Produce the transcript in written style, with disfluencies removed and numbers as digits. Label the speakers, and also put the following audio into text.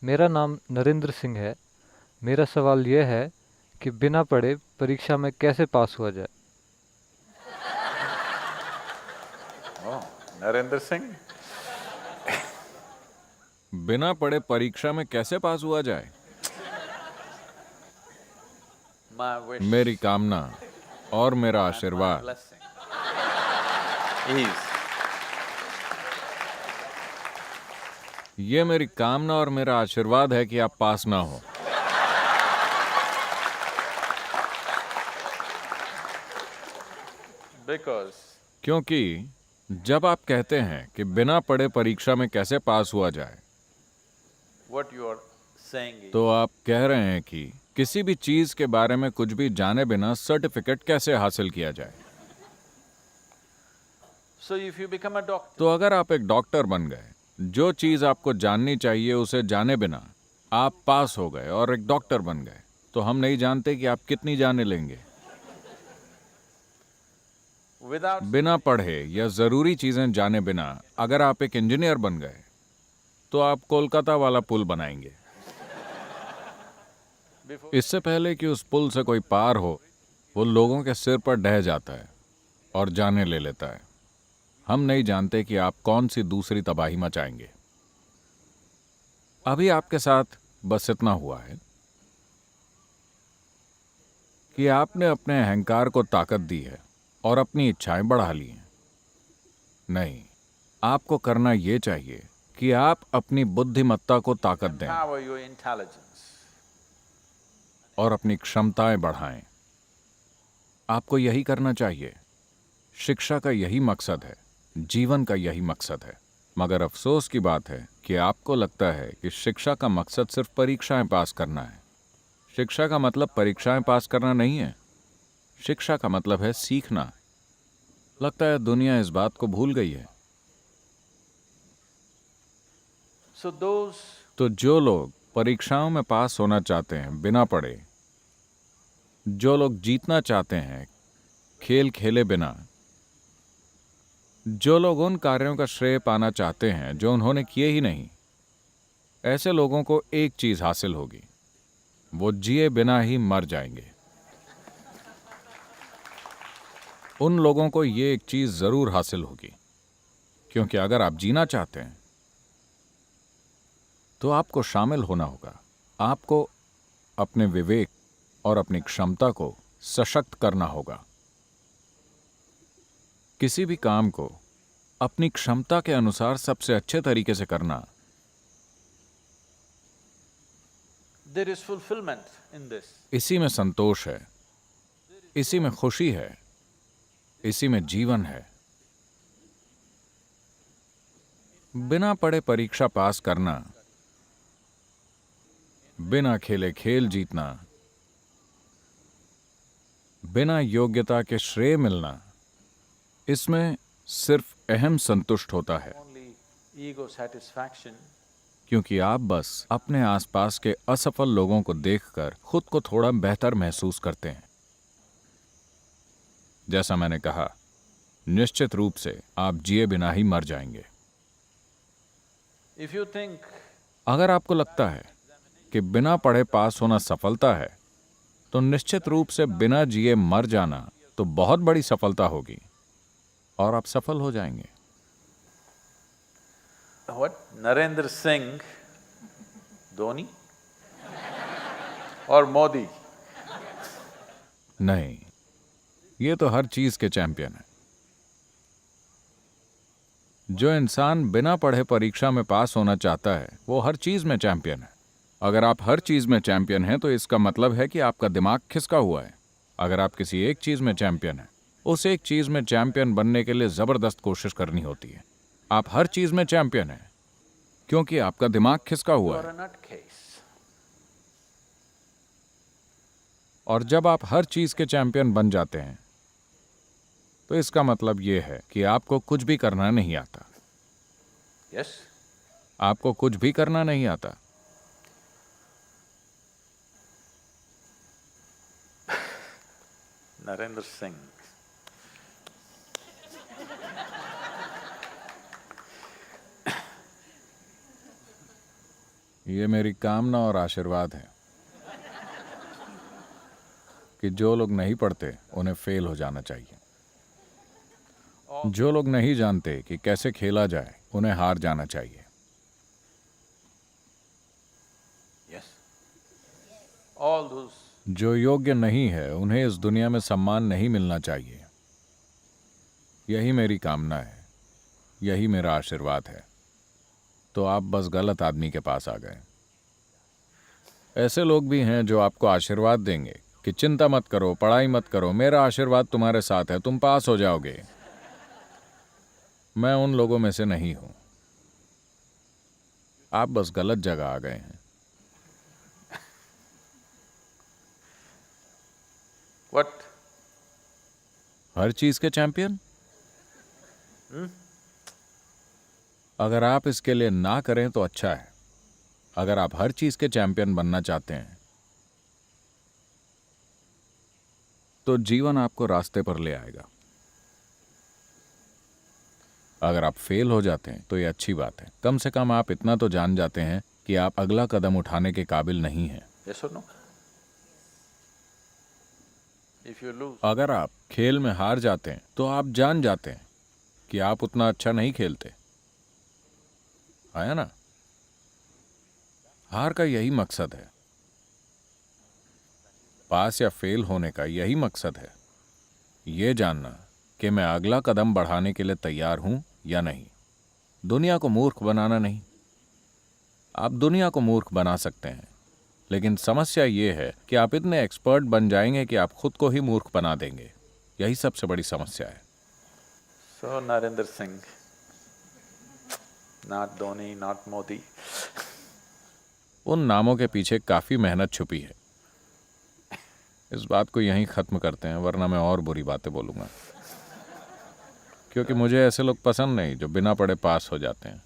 Speaker 1: मेरा नाम नरेंद्र सिंह है। मेरा सवाल यह है कि बिना पढ़े परीक्षा में कैसे पास हुआ जाए।
Speaker 2: Oh, नरेंद्र सिंह।
Speaker 3: बिना पढ़े परीक्षा में कैसे पास हुआ जाए?
Speaker 2: My wish
Speaker 3: मेरी कामना और मेरा
Speaker 2: and my
Speaker 3: आशीर्वाद,
Speaker 2: blessing is
Speaker 3: ये मेरी कामना और मेरा आशीर्वाद है कि आप पास ना हो।
Speaker 2: because
Speaker 3: क्योंकि जब आप कहते हैं कि बिना पढ़े परीक्षा में कैसे पास हुआ जाए,
Speaker 2: what you are saying is
Speaker 3: तो आप कह रहे हैं कि किसी भी चीज के बारे में कुछ भी जाने बिना सर्टिफिकेट कैसे हासिल किया जाए।
Speaker 2: so if you become a doctor,
Speaker 3: तो अगर आप एक डॉक्टर बन गए, जो चीज आपको जाननी चाहिए उसे जाने बिना आप पास हो गए और एक डॉक्टर बन गए, तो हम नहीं जानते कि आप कितनी जाने लेंगे।
Speaker 2: without
Speaker 3: बिना पढ़े या जरूरी चीजें जाने बिना अगर आप एक इंजीनियर बन गए, तो आप कोलकाता वाला पुल बनाएंगे।
Speaker 2: before
Speaker 3: इससे पहले कि उस पुल से कोई पार हो, वो लोगों के सिर पर ढह जाता है और जाने ले लेता है। हम नहीं जानते कि आप कौन सी दूसरी तबाही मचाएंगे। अभी आपके साथ बस इतना हुआ है कि आपने अपने अहंकार को ताकत दी है और अपनी इच्छाएं बढ़ा ली हैं। नहीं, आपको करना यह चाहिए कि आप अपनी बुद्धिमत्ता को ताकत दें
Speaker 2: empower your intelligence.
Speaker 3: और अपनी क्षमताएं बढ़ाएं। आपको यही करना चाहिए। शिक्षा का यही मकसद है, जीवन का यही मकसद है। मगर अफसोस की बात है कि आपको लगता है कि शिक्षा का मकसद सिर्फ परीक्षाएं पास करना है। शिक्षा का मतलब परीक्षाएं पास करना नहीं है। शिक्षा का मतलब है सीखना। लगता है दुनिया इस बात को भूल गई है।
Speaker 2: So those
Speaker 3: तो जो लोग परीक्षाओं में पास होना चाहते हैं बिना पढ़े, जो लोग जीतना चाहते हैं खेल खेले बिना, जो लोग उन कार्यों का श्रेय पाना चाहते हैं जो उन्होंने किए ही नहीं, ऐसे लोगों को एक चीज हासिल होगी, वो जिए बिना ही मर जाएंगे। उन लोगों को ये एक चीज जरूर हासिल होगी, क्योंकि अगर आप जीना चाहते हैं तो आपको शामिल होना होगा। आपको अपने विवेक और अपनी क्षमता को सशक्त करना होगा। किसी भी काम को अपनी क्षमता के अनुसार सबसे अच्छे तरीके से करना,
Speaker 2: there is fulfillment in this.
Speaker 3: इसी में संतोष है, इसी में खुशी है, इसी में जीवन है। बिना पढ़े परीक्षा पास करना, बिना खेले खेल जीतना, बिना योग्यता के श्रेय मिलना, इसमें सिर्फ अहम संतुष्ट होता है,
Speaker 2: Only ego satisfaction.
Speaker 3: क्योंकि आप बस अपने आसपास के असफल लोगों को देखकर खुद को थोड़ा बेहतर महसूस करते हैं। जैसा मैंने कहा, निश्चित रूप से आप जिए बिना ही मर जाएंगे।
Speaker 2: If you think
Speaker 3: अगर आपको लगता है कि बिना पढ़े पास होना सफलता है, तो निश्चित रूप से बिना जिए मर जाना तो बहुत बड़ी सफलता होगी और आप सफल हो जाएंगे।
Speaker 2: what Narendra Singh, Dhoni or Modi?
Speaker 3: नहीं, ये तो हर चीज के चैंपियन है। जो इंसान बिना पढ़े परीक्षा में पास होना चाहता है, वो हर चीज में चैंपियन है। अगर आप हर चीज में चैंपियन हैं, तो इसका मतलब है कि आपका दिमाग खिसका हुआ है। अगर आप किसी एक चीज में चैंपियन हैं, उस एक चीज में चैंपियन बनने के लिए जबरदस्त कोशिश करनी होती है। आप हर चीज में चैंपियन हैं क्योंकि आपका दिमाग खिसका
Speaker 2: You
Speaker 3: हुआ
Speaker 2: are
Speaker 3: है।
Speaker 2: a nutcase.
Speaker 3: और जब आप हर चीज के चैंपियन बन जाते हैं, तो इसका मतलब यह है कि आपको कुछ भी करना नहीं आता।
Speaker 2: Yes?
Speaker 3: आपको कुछ भी करना नहीं आता।
Speaker 2: Narendra Singh.
Speaker 3: ये मेरी कामना और आशीर्वाद है कि जो लोग नहीं पढ़ते उन्हें फेल हो जाना चाहिए। जो लोग नहीं जानते कि कैसे खेला जाए उन्हें हार जाना चाहिए।
Speaker 2: Yes. All those
Speaker 3: जो योग्य नहीं है उन्हें इस दुनिया में सम्मान नहीं मिलना चाहिए। यही मेरी कामना है, यही मेरा आशीर्वाद है। तो आप बस गलत आदमी के पास आ गए। ऐसे लोग भी हैं जो आपको आशीर्वाद देंगे कि चिंता मत करो, पढ़ाई मत करो, मेरा आशीर्वाद तुम्हारे साथ है, तुम पास हो जाओगे। मैं उन लोगों में से नहीं हूं। आप बस गलत जगह आ गए हैं।
Speaker 2: what?
Speaker 3: हर चीज के चैंपियन? अगर आप इसके लिए ना करें तो अच्छा है। अगर आप हर चीज के चैंपियन बनना चाहते हैं तो जीवन आपको रास्ते पर ले आएगा। अगर आप फेल हो जाते हैं तो ये अच्छी बात है। कम से कम आप इतना तो जान जाते हैं कि आप अगला कदम उठाने के काबिल नहीं हैं।
Speaker 2: Yes or no? If you lose,
Speaker 3: अगर आप खेल में हार जाते हैं तो आप जान जाते हैं कि आप उतना अच्छा नहीं खेलते। आया ना? हार का यही मकसद है। पास या फेल होने का यही मकसद है, ये जानना कि मैं अगला कदम बढ़ाने के लिए तैयार हूं या नहीं। दुनिया को मूर्ख बनाना नहीं। आप दुनिया को मूर्ख बना सकते हैं, लेकिन समस्या ये है कि आप इतने एक्सपर्ट बन जाएंगे कि आप खुद को ही मूर्ख बना देंगे। यही सबसे बड़ी समस्या है।
Speaker 2: so Narendra Singh, not Dhoni, not Modi.
Speaker 3: उन नामों के पीछे काफी मेहनत छुपी है। इस बात को यहीं खत्म करते हैं, वरना मैं और बुरी बातें बोलूंगा, क्योंकि मुझे ऐसे लोग पसंद नहीं जो बिना पढ़े पास हो जाते हैं।